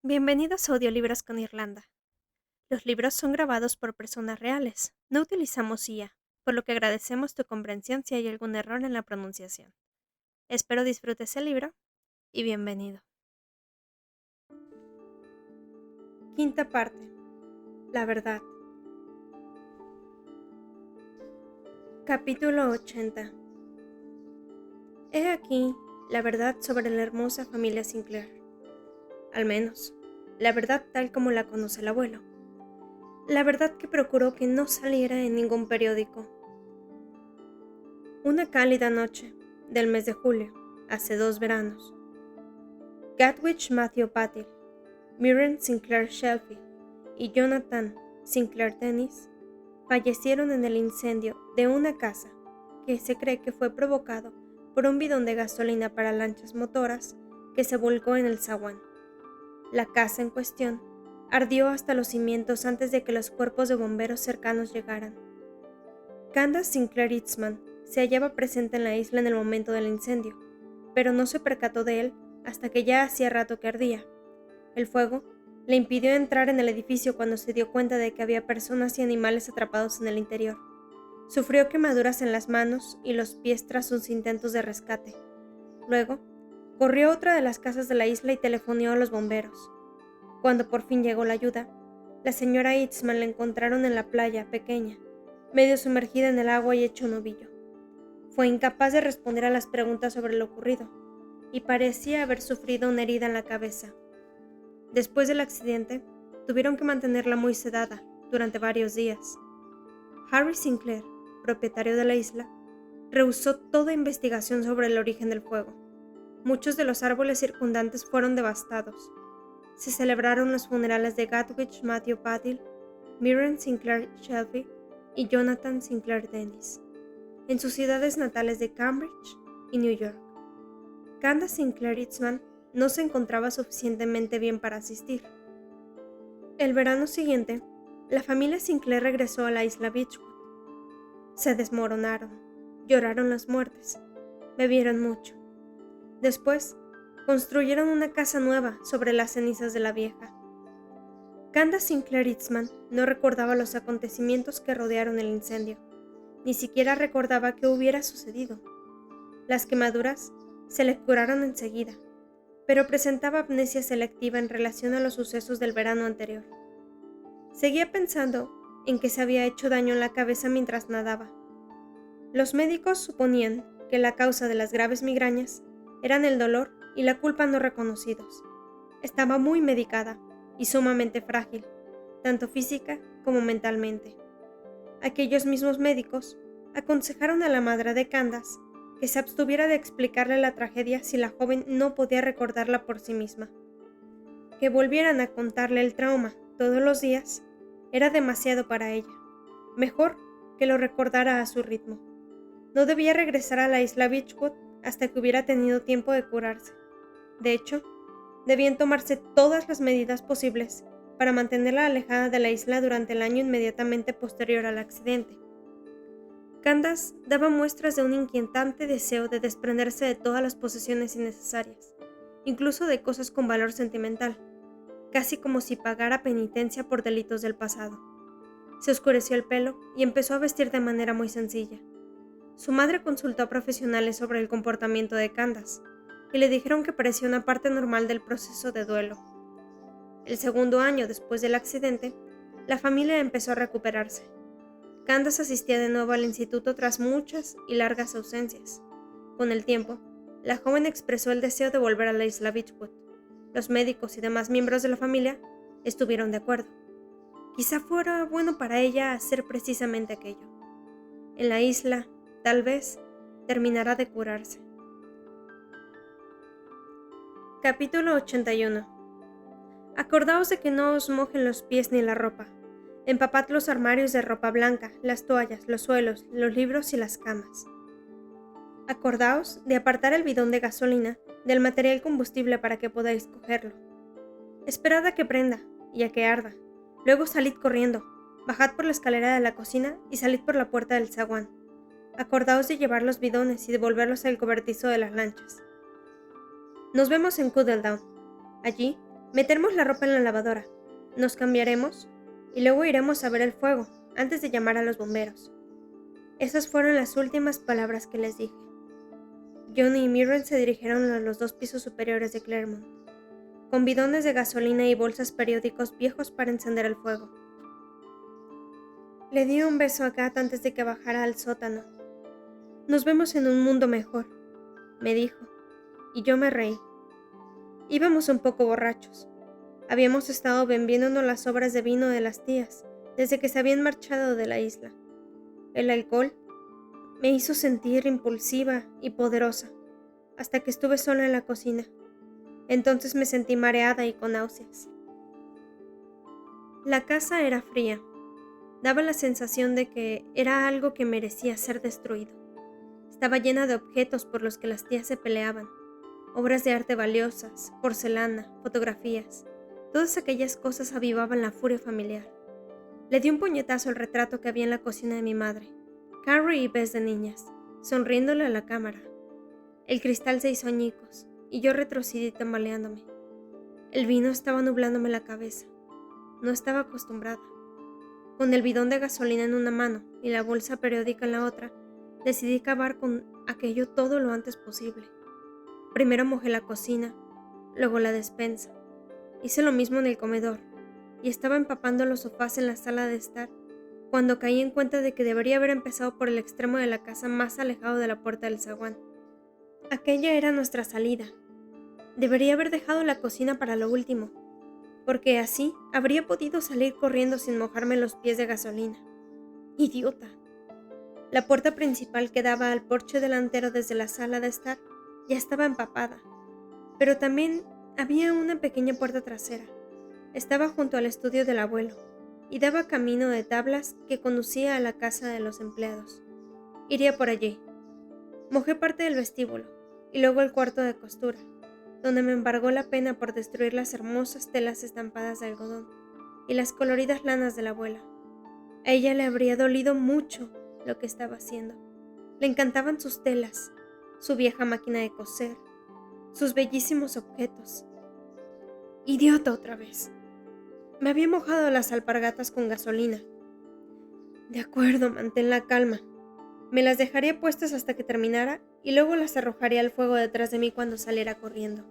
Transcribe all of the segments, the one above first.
Bienvenidos a Audiolibros con Irlanda. Los libros son grabados por personas reales. No utilizamos IA, por lo que agradecemos tu comprensión si hay algún error en la pronunciación. Espero disfrutes el libro y bienvenido. Quinta parte. La verdad. Capítulo 80. He aquí la verdad sobre la hermosa familia Sinclair. Al menos, la verdad tal como la conoce el abuelo. La verdad que procuró que no saliera en ningún periódico. Una cálida noche del mes de julio, hace 2 veranos, Gatwich Matthew Patil, Miriam Sinclair Shelby y Jonathan Sinclair Dennis fallecieron en el incendio de una casa que se cree que fue provocado por un bidón de gasolina para lanchas motoras que se volcó en el zaguán. La casa en cuestión ardió hasta los cimientos antes de que los cuerpos de bomberos cercanos llegaran. Candace Sinclair Eastman se hallaba presente en la isla en el momento del incendio, pero no se percató de él hasta que ya hacía rato que ardía. El fuego le impidió entrar en el edificio cuando se dio cuenta de que había personas y animales atrapados en el interior. Sufrió quemaduras en las manos y los pies tras sus intentos de rescate. Luego, corrió a otra de las casas de la isla y telefoneó a los bomberos. Cuando por fin llegó la ayuda, la señora Eastman la encontraron en la playa pequeña, medio sumergida en el agua y hecho un ovillo. Fue incapaz de responder a las preguntas sobre lo ocurrido, y parecía haber sufrido una herida en la cabeza. Después del accidente, tuvieron que mantenerla muy sedada durante varios días. Harry Sinclair, propietario de la isla, rehusó toda investigación sobre el origen del fuego. Muchos de los árboles circundantes fueron devastados. Se celebraron los funerales de Gatwich Matthew Patil, Miriam Sinclair Shelby y Jonathan Sinclair Dennis en sus ciudades natales de Cambridge y New York. Candace Sinclair Eastman no se encontraba suficientemente bien para asistir. El verano siguiente, la familia Sinclair regresó a la isla Beechwood. Se desmoronaron, lloraron las muertes, bebieron mucho. Después, construyeron una casa nueva sobre las cenizas de la vieja. Candace Sinclair Eastman no recordaba los acontecimientos que rodearon el incendio. Ni siquiera recordaba qué hubiera sucedido. Las quemaduras se le curaron enseguida, pero presentaba amnesia selectiva en relación a los sucesos del verano anterior. Seguía pensando en que se había hecho daño en la cabeza mientras nadaba. Los médicos suponían que la causa de las graves migrañas eran el dolor y la culpa no reconocidos. Estaba muy medicada y sumamente frágil, tanto física como mentalmente. Aquellos mismos médicos aconsejaron a la madre de Candace que se abstuviera de explicarle la tragedia si la joven no podía recordarla por sí misma. Que volvieran a contarle el trauma todos los días era demasiado para ella. Mejor que lo recordara a su ritmo. No debía regresar a la isla Beechwood hasta que hubiera tenido tiempo de curarse. De hecho, debían tomarse todas las medidas posibles para mantenerla alejada de la isla durante el año inmediatamente posterior al accidente. Candace daba muestras de un inquietante deseo de desprenderse de todas las posesiones innecesarias, incluso de cosas con valor sentimental, casi como si pagara penitencia por delitos del pasado. Se oscureció el pelo y empezó a vestir de manera muy sencilla. Su madre consultó a profesionales sobre el comportamiento de Candace y le dijeron que parecía una parte normal del proceso de duelo. El segundo año después del accidente, la familia empezó a recuperarse. Candace asistía de nuevo al instituto tras muchas y largas ausencias. Con el tiempo, la joven expresó el deseo de volver a la isla Beechwood. Los médicos y demás miembros de la familia estuvieron de acuerdo. Quizá fuera bueno para ella hacer precisamente aquello. En la isla, tal vez, terminará de curarse. Capítulo 81. Acordaos de que no os mojen los pies ni la ropa. Empapad los armarios de ropa blanca, las toallas, los suelos, los libros y las camas. Acordaos de apartar el bidón de gasolina del material combustible para que podáis cogerlo. Esperad a que prenda y a que arda. Luego salid corriendo, bajad por la escalera de la cocina y salid por la puerta del zaguán. Acordaos de llevar los bidones y devolverlos al cobertizo de las lanchas. Nos vemos en Cuddledown. Allí Meteremos la ropa en la lavadora, nos cambiaremos y luego iremos a ver el fuego antes de llamar a los bomberos. Esas fueron las últimas palabras que les dije. Johnny y Mirren se dirigieron a los 2 pisos superiores de Claremont, con bidones de gasolina y bolsas periódicos viejos para encender el fuego. Le di un beso a Kat antes de que bajara al sótano. Nos vemos en un mundo mejor, me dijo, y yo me reí. Íbamos un poco borrachos. Habíamos estado bebiéndonos las sobras de vino de las tías desde que se habían marchado de la isla. El alcohol me hizo sentir impulsiva y poderosa, hasta que estuve sola en la cocina. Entonces me sentí mareada y con náuseas. La casa era fría. Daba la sensación de que era algo que merecía ser destruido. Estaba llena de objetos por los que las tías se peleaban. Obras de arte valiosas, porcelana, fotografías. Todas aquellas cosas avivaban la furia familiar. Le di un puñetazo al retrato que había en la cocina de mi madre. Carrie y Bess de niñas, sonriéndole a la cámara. El cristal se hizo añicos, y yo retrocedí tambaleándome. El vino estaba nublándome la cabeza. No estaba acostumbrada. Con el bidón de gasolina en una mano y la bolsa periódica en la otra, decidí acabar con aquello todo lo antes posible. Primero mojé la cocina, luego la despensa. Hice lo mismo en el comedor, y estaba empapando los sofás en la sala de estar, cuando caí en cuenta de que debería haber empezado por el extremo de la casa más alejado de la puerta del zaguán. Aquella era nuestra salida. Debería haber dejado la cocina para lo último, porque así habría podido salir corriendo sin mojarme los pies de gasolina. ¡Idiota! La puerta principal que daba al porche delantero desde la sala de estar ya estaba empapada, pero también había una pequeña puerta trasera. Estaba junto al estudio del abuelo y daba camino de tablas que conducía a la casa de los empleados. Iría por allí. Mojé parte del vestíbulo y luego el cuarto de costura, donde me embargó la pena por destruir las hermosas telas estampadas de algodón y las coloridas lanas de la abuela. A ella le habría dolido mucho lo que estaba haciendo. Le encantaban sus telas, su vieja máquina de coser, sus bellísimos objetos. ¡Idiota otra vez! Me había mojado las alpargatas con gasolina. De acuerdo, mantén la calma. Me las dejaría puestas hasta que terminara y luego las arrojaría al fuego detrás de mí cuando saliera corriendo.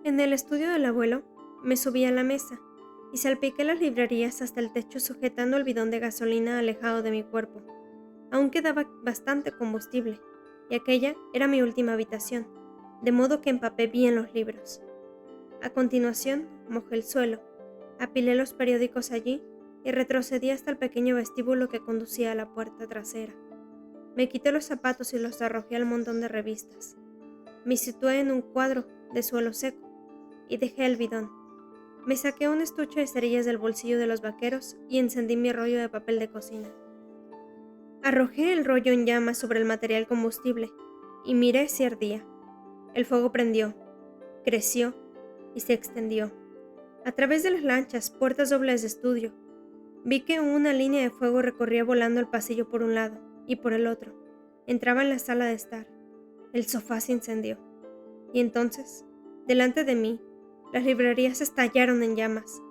En el estudio del abuelo me subí a la mesa y salpiqué las librerías hasta el techo sujetando el bidón de gasolina alejado de mi cuerpo. Aún quedaba bastante combustible y aquella era mi última habitación, de modo que empapé bien los libros. A continuación mojé el suelo, apilé los periódicos allí y retrocedí hasta el pequeño vestíbulo que conducía a la puerta trasera. Me quité los zapatos y los arrojé al montón de revistas. Me situé en un cuadro de suelo seco y dejé el bidón. Me saqué un estuche de cerillas del bolsillo de los vaqueros y encendí mi rollo de papel de cocina. Arrojé el rollo en llamas sobre el material combustible y miré si ardía. El fuego prendió, creció y se extendió. A través de las lanchas, puertas dobles de estudio, vi que una línea de fuego recorría volando el pasillo por un lado y por el otro. Entraba en la sala de estar. El sofá se incendió. Y entonces, delante de mí, las librerías estallaron en llamas,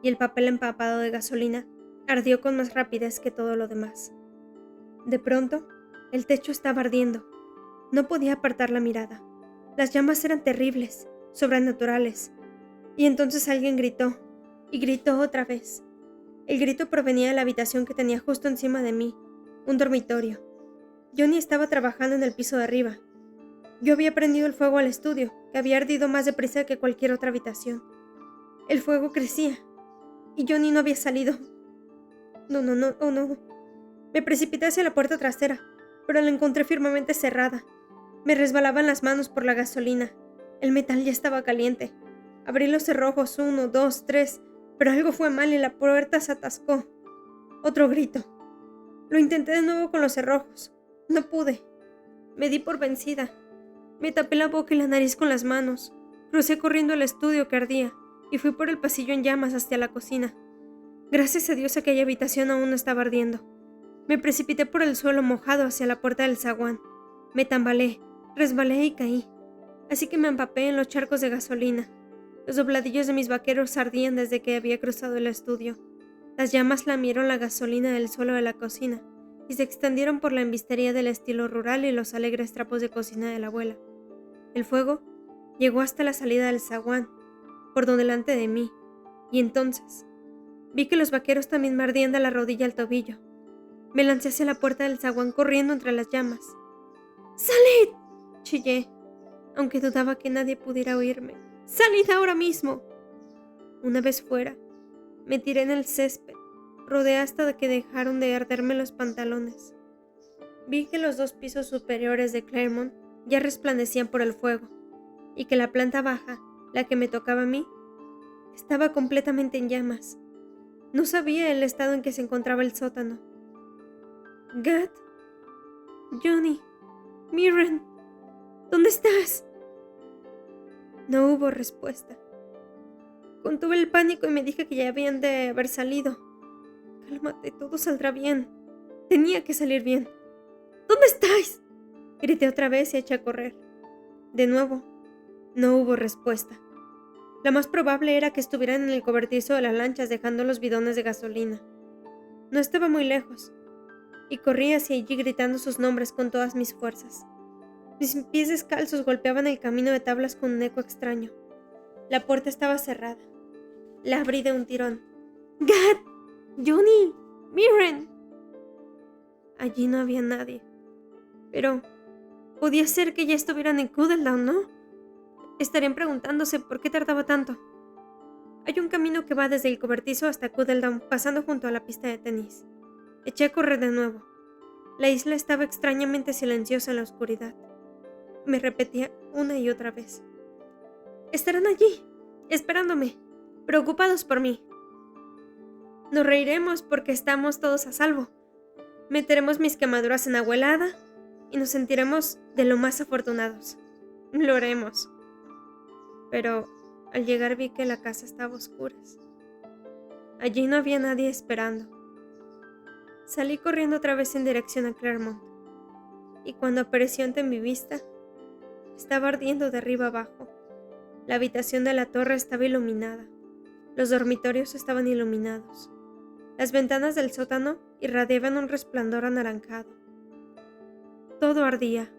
y el papel empapado de gasolina ardió con más rapidez que todo lo demás. De pronto, el techo estaba ardiendo. No podía apartar la mirada. Las llamas eran terribles, sobrenaturales. Y entonces alguien gritó, y gritó otra vez. El grito provenía de la habitación que tenía justo encima de mí, un dormitorio. Johnny estaba trabajando en el piso de arriba. Yo había prendido el fuego al estudio, que había ardido más deprisa que cualquier otra habitación. El fuego crecía, y Johnny no había salido. No. Me precipité hacia la puerta trasera, pero la encontré firmemente cerrada. Me resbalaban las manos por la gasolina. El metal ya estaba caliente. Abrí los cerrojos 1, 2, 3, pero algo fue mal y la puerta se atascó. Otro grito. Lo intenté de nuevo con los cerrojos. No pude. Me di por vencida. Me tapé la boca y la nariz con las manos. Crucé corriendo al estudio que ardía y fui por el pasillo en llamas hacia la cocina. Gracias a Dios aquella habitación aún no estaba ardiendo. Me precipité por el suelo mojado hacia la puerta del zaguán. Me tambaleé, resbalé y caí. Así que me empapé en los charcos de gasolina. Los dobladillos de mis vaqueros ardían desde que había cruzado el estudio. Las llamas lamieron la gasolina del suelo de la cocina y se extendieron por la embistería del estilo rural y los alegres trapos de cocina de la abuela. El fuego llegó hasta la salida del zaguán, por donde delante de mí, y entonces vi que los vaqueros también me ardían de la rodilla al tobillo. Me lancé hacia la puerta del zaguán corriendo entre las llamas. ¡Salid!, chillé, aunque dudaba que nadie pudiera oírme. ¡Salid ahora mismo! Una vez fuera, me tiré en el césped, rodeé hasta que dejaron de arderme los pantalones. Vi que los 2 pisos superiores de Claremont ya resplandecían por el fuego, y que la planta baja, la que me tocaba a mí, estaba completamente en llamas. No sabía el estado en que se encontraba el sótano. Gat, Johnny, Mirren, ¿dónde estás? No hubo respuesta. Contuve el pánico y me dije que ya habían de haber salido. Cálmate, todo saldrá bien. Tenía que salir bien. ¿Dónde estáis?, grité otra vez y eché a correr. De nuevo, no hubo respuesta. La más probable era que estuvieran en el cobertizo de las lanchas dejando los bidones de gasolina. No estaba muy lejos, y corrí hacia allí gritando sus nombres con todas mis fuerzas. Mis pies descalzos golpeaban el camino de tablas con un eco extraño. La puerta estaba cerrada. La abrí de un tirón. ¡Gat! ¡Johnny! ¡Mirren! Allí no había nadie. Pero podía ser que ya estuvieran en Cuddledown, ¿no? Estarían preguntándose por qué tardaba tanto. Hay un camino que va desde el cobertizo hasta Cuddledown, pasando junto a la pista de tenis. Eché a correr de nuevo. La isla estaba extrañamente silenciosa en la oscuridad. Me repetía una y otra vez. Estarán allí, esperándome, preocupados por mí. Nos reiremos porque estamos todos a salvo. Meteremos mis quemaduras en agua helada y nos sentiremos de lo más afortunados. Lo haremos. Pero al llegar vi que la casa estaba a oscuras. Allí no había nadie esperando. Salí corriendo otra vez en dirección a Claremont, y cuando apareció ante mi vista, estaba ardiendo de arriba abajo. La habitación de la torre estaba iluminada. Los dormitorios estaban iluminados. Las ventanas del sótano irradiaban un resplandor anaranjado. Todo ardía.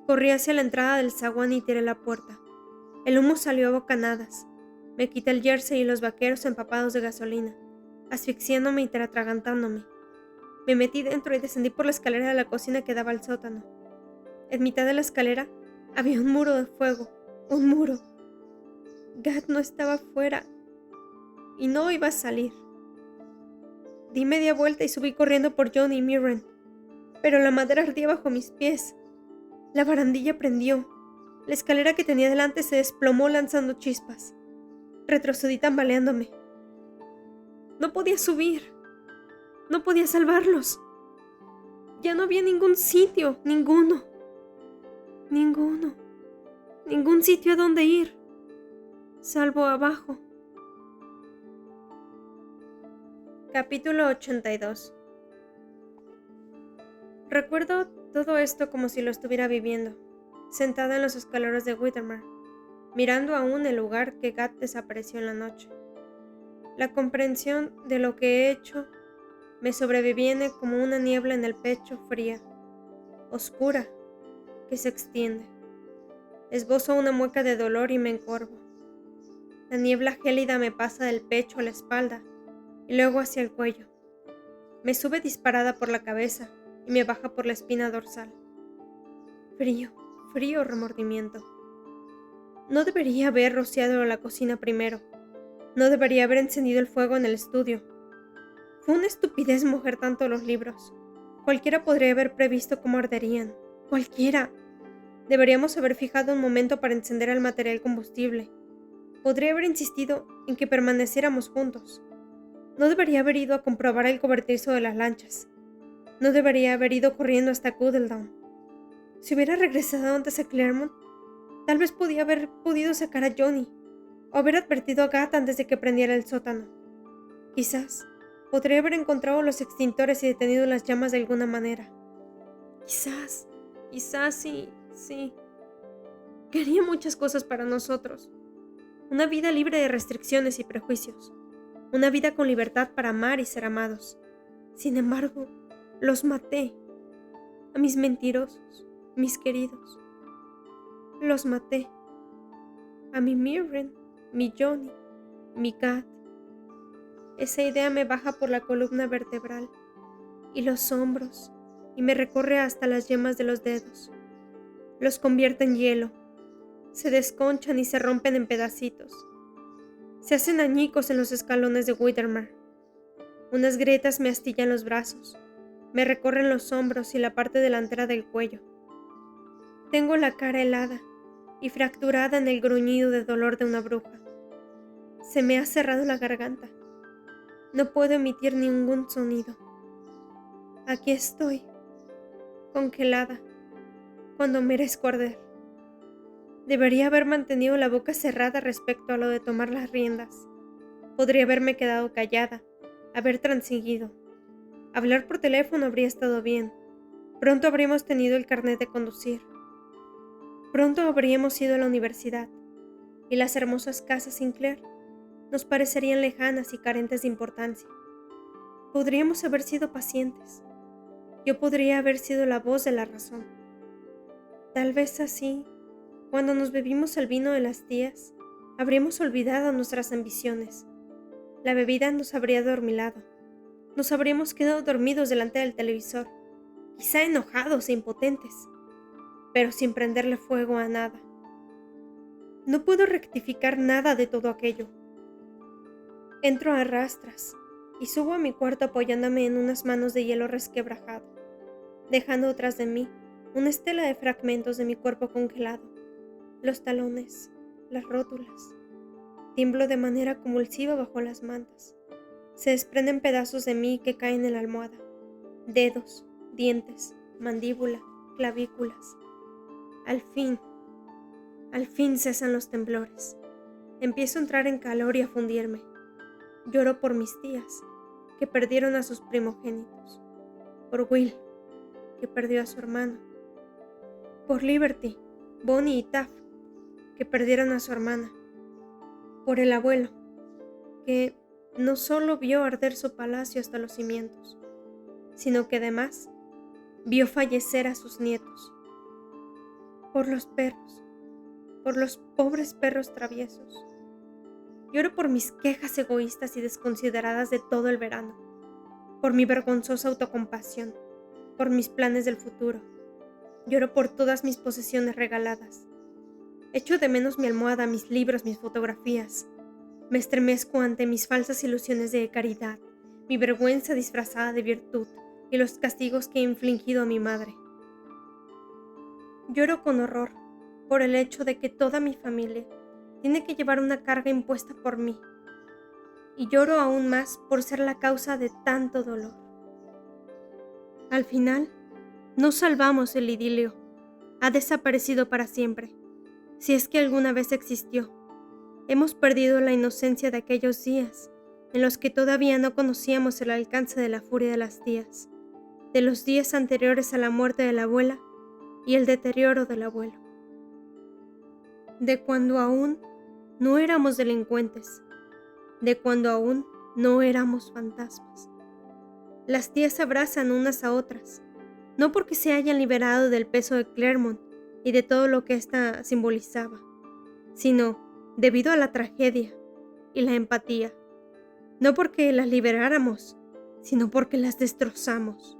Corrí hacia la entrada del zaguán y tiré la puerta. El humo salió a bocanadas. Me quité el jersey y los vaqueros empapados de gasolina, asfixiándome y atragantándome. Me metí dentro y descendí por la escalera de la cocina que daba al sótano. En mitad de la escalera había un muro de fuego. Un muro. Gat no estaba fuera y no iba a salir. Di media vuelta y subí corriendo por Johnny y Mirren, pero la madera ardía bajo mis pies. La barandilla prendió. La escalera que tenía delante se desplomó lanzando chispas. Retrocedí tambaleándome. No podía subir. No podía salvarlos. Ya no había ningún sitio, ninguno. Ningún sitio a donde ir, salvo abajo. Capítulo 82. Recuerdo todo esto como si lo estuviera viviendo, sentada en los escalones de Whittemore, mirando aún el lugar que Gat desapareció en la noche. La comprensión de lo que he hecho me sobreviene como una niebla en el pecho, fría, oscura, que se extiende. Esbozo una mueca de dolor y me encorvo. La niebla gélida me pasa del pecho a la espalda y luego hacia el cuello. Me sube disparada por la cabeza y me baja por la espina dorsal. Frío remordimiento. No debería haber rociado la cocina primero. No debería haber encendido el fuego en el estudio. Fue una estupidez mojar tanto los libros. Cualquiera podría haber previsto cómo arderían. Cualquiera. Deberíamos haber fijado un momento para encender el material combustible. Podría haber insistido en que permaneciéramos juntos. No debería haber ido a comprobar el cobertizo de las lanchas. No debería haber ido corriendo hasta Cuddledown. Si hubiera regresado antes a Claremont, tal vez podía haber podido sacar a Johnny, o haber advertido a Gat antes de que prendiera el sótano. Quizás podría haber encontrado los extintores y detenido las llamas de alguna manera. Quizás sí. Quería muchas cosas para nosotros. una vida libre de restricciones y prejuicios, una vida con libertad para amar y ser amados. Sin embargo, los maté, a mis mentirosos, mis queridos. Los maté, a mi Mirren, mi Johnny, mi Kat. Esa idea me baja por la columna vertebral y los hombros y me recorre hasta las yemas de los dedos. Los convierte en hielo, se desconchan y se rompen en pedacitos. Se hacen añicos en los escalones de Whittemore. Unas grietas me astillan los brazos, me recorren los hombros y la parte delantera del cuello. Tengo la cara helada y fracturada en el gruñido de dolor de una bruja. Se me ha cerrado la garganta. No puedo emitir ningún sonido. Aquí estoy, congelada, cuando merezco arder. Debería haber mantenido la boca cerrada respecto a lo de tomar las riendas. Podría haberme quedado callada, haber transigido. Hablar por teléfono habría estado bien. Pronto habríamos tenido el carnet de conducir. Pronto habríamos ido a la universidad, y las hermosas casas Sinclair nos parecerían lejanas y carentes de importancia. Podríamos haber sido pacientes. Yo podría haber sido la voz de la razón. Tal vez así, cuando nos bebimos el vino de las tías, habríamos olvidado nuestras ambiciones. La bebida nos habría adormilado. Nos habríamos quedado dormidos delante del televisor, quizá enojados e impotentes, pero sin prenderle fuego a nada. No puedo rectificar nada de todo aquello. Entro a rastras y subo a mi cuarto apoyándome en unas manos de hielo resquebrajado, dejando tras de mí una estela de fragmentos de mi cuerpo congelado, los talones, las rótulas. Tiemblo de manera convulsiva bajo las mantas. Se desprenden pedazos de mí que caen en la almohada. Dedos, dientes, mandíbula, clavículas. Al fin cesan los temblores. Empiezo a entrar en calor y a fundirme. Lloro por mis tías, que perdieron a sus primogénitos. Por Will, que perdió a su hermano. Por Liberty, Bonnie y Taff, que perdieron a su hermana. Por el abuelo, que no solo vio arder su palacio hasta los cimientos, sino que además vio fallecer a sus nietos. Por los perros, por los pobres perros traviesos. Lloro por mis quejas egoístas y desconsideradas de todo el verano, por mi vergonzosa autocompasión, por mis planes del futuro. Lloro por todas mis posesiones regaladas. Echo de menos mi almohada, mis libros, mis fotografías. Me estremezco ante mis falsas ilusiones de caridad, mi vergüenza disfrazada de virtud y los castigos que he infligido a mi madre. Lloro con horror por el hecho de que toda mi familia tiene que llevar una carga impuesta por mí, y lloro aún más por ser la causa de tanto dolor. Al final, no salvamos el idilio. Ha desaparecido para siempre, si es que alguna vez existió. Hemos perdido la inocencia de aquellos días en los que todavía no conocíamos el alcance de la furia de las tías, de los días anteriores a la muerte de la abuela y el deterioro del abuelo, de cuando aún no éramos delincuentes, de cuando aún no éramos fantasmas. Las tías se abrazan unas a otras, no porque se hayan liberado del peso de Claremont y de todo lo que ésta simbolizaba, sino debido a la tragedia y la empatía, no porque las liberáramos, sino porque las destrozamos,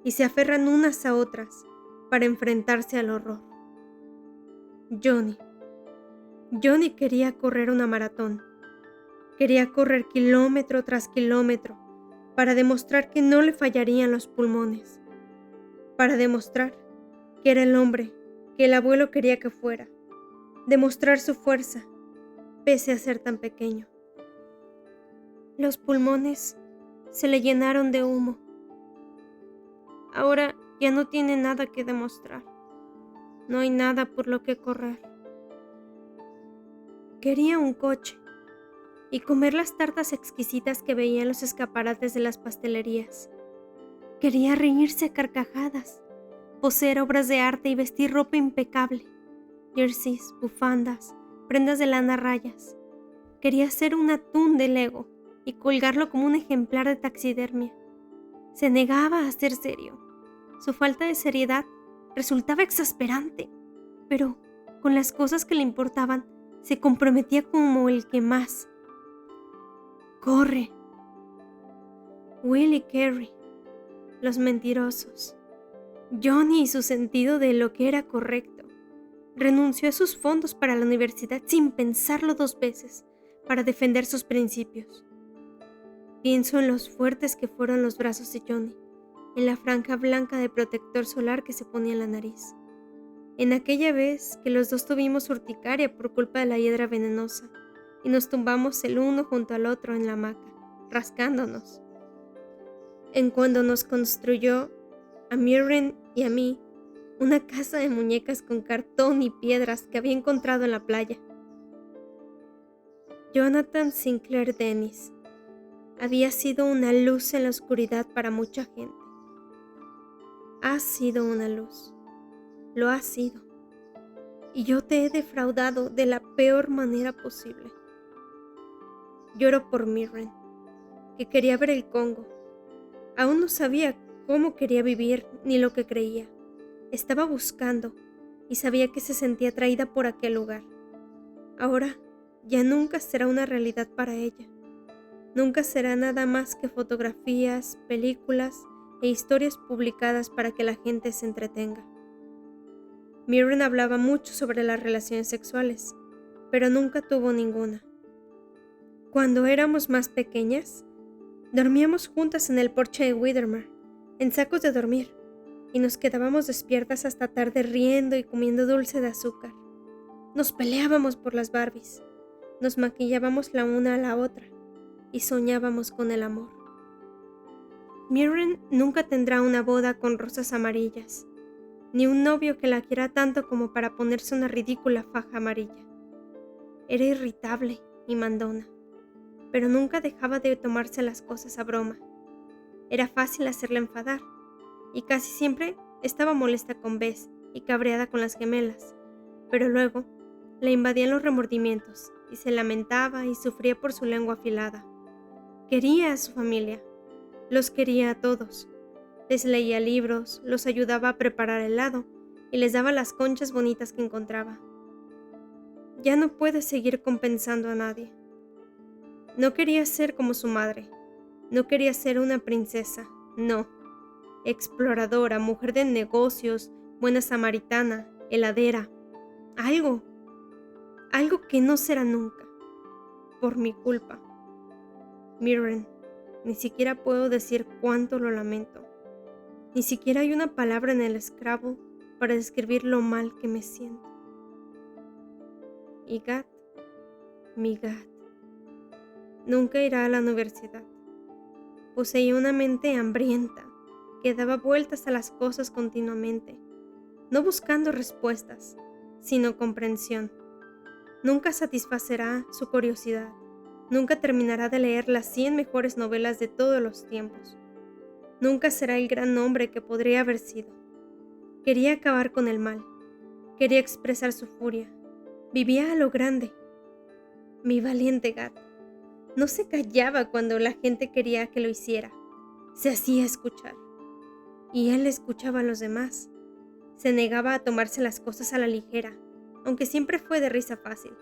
y se aferran unas a otras para enfrentarse al horror. Johnny quería correr una maratón. Quería correr kilómetro tras kilómetro para demostrar que no le fallarían los pulmones, para demostrar que era el hombre que el abuelo quería que fuera, demostrar su fuerza, pese a ser tan pequeño. Los pulmones se le llenaron de humo. Ahora ya no tiene nada que demostrar. No hay nada por lo que correr. Quería un coche y comer las tartas exquisitas que veía en los escaparates de las pastelerías. Quería reírse a carcajadas, poseer obras de arte y vestir ropa impecable, jerseys, bufandas, prendas de lana a rayas, Quería hacer un atún de Lego y colgarlo como un ejemplar de taxidermia. Se negaba a ser serio. Su falta de seriedad resultaba exasperante, pero con las cosas que le importaban se comprometía como el que más. Corre. Will y Carrie, los mentirosos. Johnny y su sentido de lo que era correcto. Renunció a sus fondos para la universidad sin pensarlo 2 veces para defender sus principios. Pienso en los fuertes que fueron los brazos de Johnny, en la franja blanca de protector solar que se ponía en la nariz, en aquella vez que los dos tuvimos urticaria por culpa de la hiedra venenosa y nos tumbamos el uno junto al otro en la hamaca, rascándonos. En cuando nos construyó, a Mirren y a mí, una casa de muñecas con cartón y piedras que había encontrado en la playa. Jonathan Sinclair Dennis había sido una luz en la oscuridad para mucha gente. Ha sido una luz. Lo ha sido. Y yo te he defraudado de la peor manera posible. Lloro por Mirren, que quería ver el Congo. Aún no sabía cómo quería vivir ni lo que creía. Estaba buscando y sabía que se sentía atraída por aquel lugar. Ahora ya nunca será una realidad para ella. Nunca será nada más que fotografías, películas e historias publicadas para que la gente se entretenga. Mirren hablaba mucho sobre las relaciones sexuales, pero nunca tuvo ninguna. Cuando éramos más pequeñas, dormíamos juntas en el porche de Widdermere, en sacos de dormir, y nos quedábamos despiertas hasta tarde riendo y comiendo dulce de azúcar. Nos peleábamos por las Barbies, nos maquillábamos la una a la otra y soñábamos con el amor. Mirren nunca tendrá una boda con rosas amarillas, ni un novio que la quiera tanto como para ponerse una ridícula faja amarilla. Era irritable y mandona, pero nunca dejaba de tomarse las cosas a broma. Era fácil hacerla enfadar, y casi siempre estaba molesta con Bess y cabreada con las gemelas, pero luego la invadían los remordimientos y se lamentaba y sufría por su lengua afilada. Quería a su familia, los quería a todos. Les leía libros, los ayudaba a preparar helado y les daba las conchas bonitas que encontraba. Ya no puede seguir compensando a nadie. No quería ser como su madre, no quería ser una princesa, no. Exploradora, mujer de negocios, buena samaritana, heladera, algo que no será nunca, por mi culpa. Mirren, ni siquiera puedo decir cuánto lo lamento. Ni siquiera hay una palabra en el Scrabble para describir lo mal que me siento. Y Gat, mi Gat, nunca irá a la universidad. Poseía una mente hambrienta que daba vueltas a las cosas continuamente, no buscando respuestas, sino comprensión. Nunca satisfacerá su curiosidad, nunca terminará de leer las 100 mejores novelas de todos los tiempos. Nunca será el gran hombre que podría haber sido. Quería acabar con el mal, quería expresar su furia, vivía a lo grande. Mi valiente Gat no se callaba cuando la gente quería que lo hiciera, se hacía escuchar. Y él escuchaba a los demás. Se negaba a tomarse las cosas a la ligera, aunque siempre fue de risa fácil.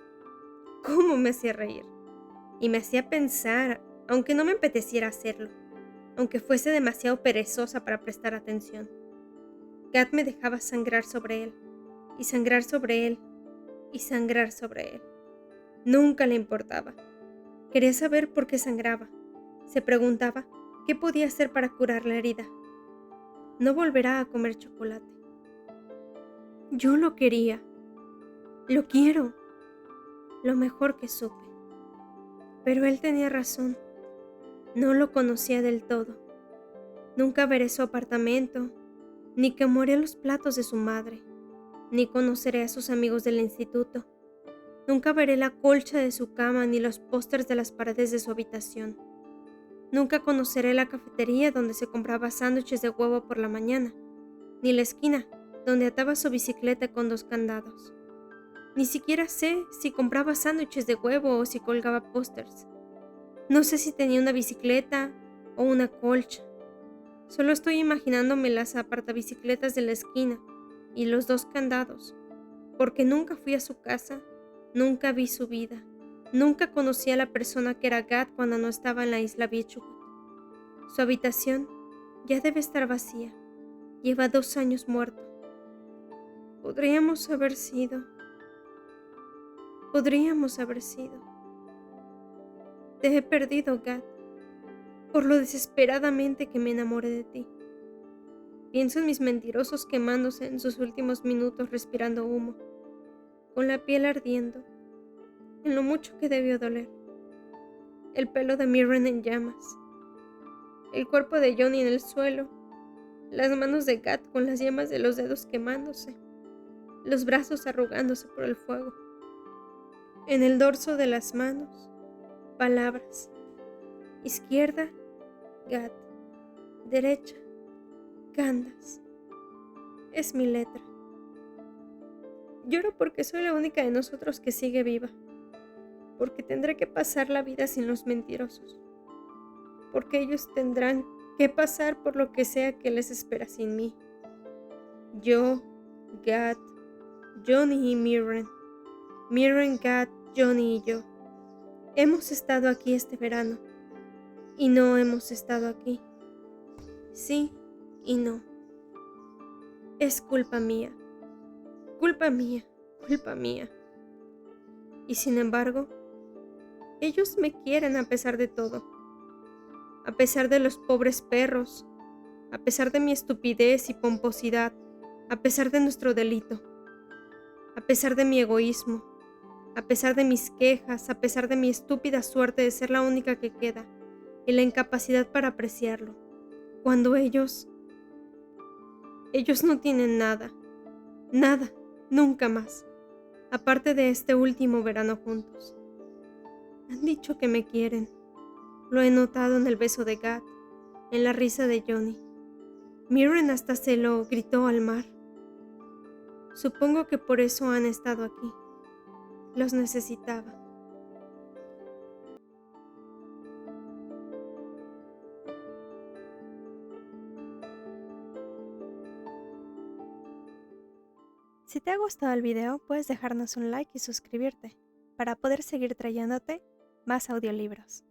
¿Cómo me hacía reír? Y me hacía pensar, aunque no me apeteciera hacerlo, aunque fuese demasiado perezosa para prestar atención. Gat me dejaba sangrar sobre él, y sangrar sobre él, y sangrar sobre él. Nunca le importaba. Quería saber por qué sangraba. Se preguntaba qué podía hacer para curar la herida. No volverá a comer chocolate. Yo lo quería. Lo quiero. Lo mejor que supe. Pero él tenía razón. No lo conocía del todo. Nunca veré su apartamento, ni quemaré los platos de su madre, ni conoceré a sus amigos del instituto. Nunca veré la colcha de su cama ni los pósters de las paredes de su habitación. Nunca conoceré la cafetería donde se compraba sándwiches de huevo por la mañana, ni la esquina donde ataba su bicicleta con 2 candados. Ni siquiera sé si compraba sándwiches de huevo o si colgaba pósters. No sé si tenía una bicicleta o una colcha. Solo estoy imaginándome las apartabicicletas de la esquina y los 2 candados, porque nunca fui a su casa, nunca vi su vida, nunca conocí a la persona que era Gat cuando no estaba en la isla Beechwood. Su habitación ya debe estar vacía. Lleva 2 años muerto. Podríamos haber sido. Te he perdido, Gat, por lo desesperadamente que me enamoré de ti. Pienso en mis mentirosos quemándose en sus últimos minutos respirando humo, con la piel ardiendo, en lo mucho que debió doler. El pelo de Mirren en llamas, el cuerpo de Johnny en el suelo, las manos de Gat con las yemas de los dedos quemándose, los brazos arrugándose por el fuego. En el dorso de las manos, palabras. Izquierda, Gat. Derecha, Candace. Es mi letra. Lloro porque soy la única de nosotros que sigue viva, porque tendré que pasar la vida sin los mentirosos, porque ellos tendrán que pasar por lo que sea que les espera sin mí. Yo, Gat, Johnny y Mirren. Mirren, Gat, Johnny y yo. Hemos estado aquí este verano, y no hemos estado aquí. Sí y no. Es culpa mía. Culpa mía, culpa mía. Y sin embargo, ellos me quieren a pesar de todo. A pesar de los pobres perros, a pesar de mi estupidez y pomposidad, a pesar de nuestro delito, a pesar de mi egoísmo, a pesar de mis quejas, a pesar de mi estúpida suerte de ser la única que queda y la incapacidad para apreciarlo. Cuando ellos no tienen nada, nada. Nunca más, aparte de este último verano juntos. Han dicho que me quieren. Lo he notado en el beso de Gat, en la risa de Johnny. Mirren hasta se lo gritó al mar. Supongo que por eso han estado aquí. Los necesitaba. Si te ha gustado el video, puedes dejarnos un like y suscribirte para poder seguir trayéndote más audiolibros.